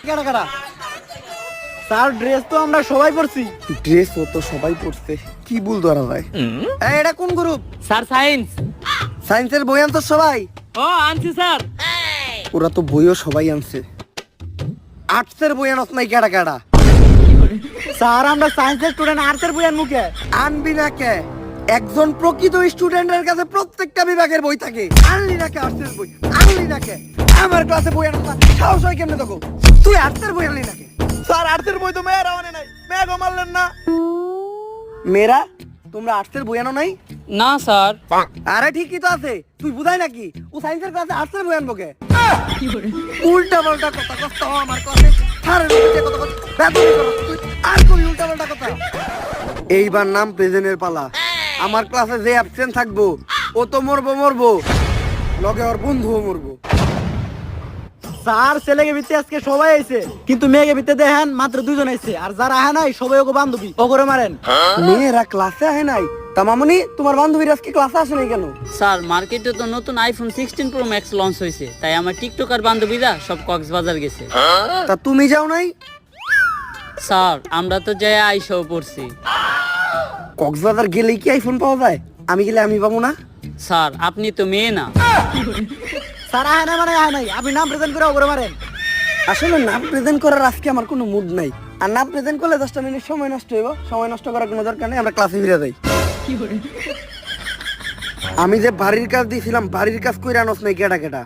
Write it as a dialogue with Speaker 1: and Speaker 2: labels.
Speaker 1: কেডা কেডা sir dress তো আমরা সবাই পরছি।
Speaker 2: ড্রেস ও তো সবাই পড়ছে, কি ভুল ধরা যায়?
Speaker 1: এই এটা কোন গ্রুপ?
Speaker 3: Sir science.
Speaker 2: সায়েন্সের বই আনতো সবাই?
Speaker 3: ও আনছি স্যার।
Speaker 2: ওরা তো বইও সবাই আনছে। আর্টসের বই আনত নাই কেডা কেডা?
Speaker 1: স্যার আমরা সায়েন্সের স্টুডেন্ট, আর্টসের বই আনমু কে?
Speaker 2: আনবি না কে? একজন প্রকৃত স্টুডেন্টের কাছে প্রত্যেকটা বিভাগের বই থাকে। আনলি না কে আর্টসের বই? আনলি না কে? আমার ক্লাসে বই আনত না, সাহস হয় কেমনে তোকে? তুই আর্টসের বই আনলি না কে?
Speaker 1: স্যার আর্টসের বই তো মেয়েরা আনে নাই, মেয়েগো মারলেন না।
Speaker 2: মেয়েরা, তোমরা আর্টসের বই আনো নাই?
Speaker 3: না স্যার।
Speaker 2: আরে ঠিকই তো আছে, তুই বুঝাই নাকি? ও সায়েন্সের ক্লাসে আর্টসের বই আনবো কে? উল্টা পাল্টা কথা কষ্ট আমার ক্লাসে স্যারের বিরুদ্ধে কথা বল, বেদবি করো তুই। আর কই উল্টা পাল্টা কথা? এইবার নাম প্রেজেন্টের পালা। আমার ক্লাসে যে অ্যাবসেন্ট থাকবো ও তো মরবো, লগে ওর বন্ধুও মরবো।
Speaker 1: স্যার ছেলেকে ভিত্তি আজকে সবাই আইছে, কিন্তু মেয়েকে ভিত্তি দেখেন মাত্র 2 জন আইছে, আর যারা আহে নাই সবাই ওকে বান্ধবী ওগরে মারেন।
Speaker 2: মেয়েরা ক্লাসে আহে নাই? তা মামনি, তোমার বান্ধবীরা আজকে ক্লাসে আসে নাই কেন?
Speaker 3: স্যার মার্কেটে তো নতুন আইফোন 16 প্রো ম্যাক্স লঞ্চ হয়েছে, তাই আমার টিকটকার বান্ধবীরা সব কক্সবাজার গেছে।
Speaker 2: তা তুমি যাও নাই?
Speaker 3: স্যার আমরা তো যাই আইসাও পড়ছি।
Speaker 2: কক্সবাজার গেলেই কি আইফোন পাওয়া যায়? আমি গেলে আমি পাবো না?
Speaker 3: স্যার আপনি তো মেয়ে না।
Speaker 1: স্যার আহে নাই মানে আহে নাই, আপনি নাম প্রেজেন্ট করে ওগরে মারেন।
Speaker 2: আসলে নাম প্রেজেন্ট করার আজকে আমার কোনো মুড নাই। আর নাম প্রেজেন্ট করলে 10টা মিনিট সময় নষ্ট হইব। সময় নষ্ট করার কোনো দরকার নেই, আমরা ক্লাসে ফিরে যাই। আমি যে বাড়ির কাজ দিয়েছিলাম, বাড়ির কাজ কইরা আনস নাই কেডা কেডা?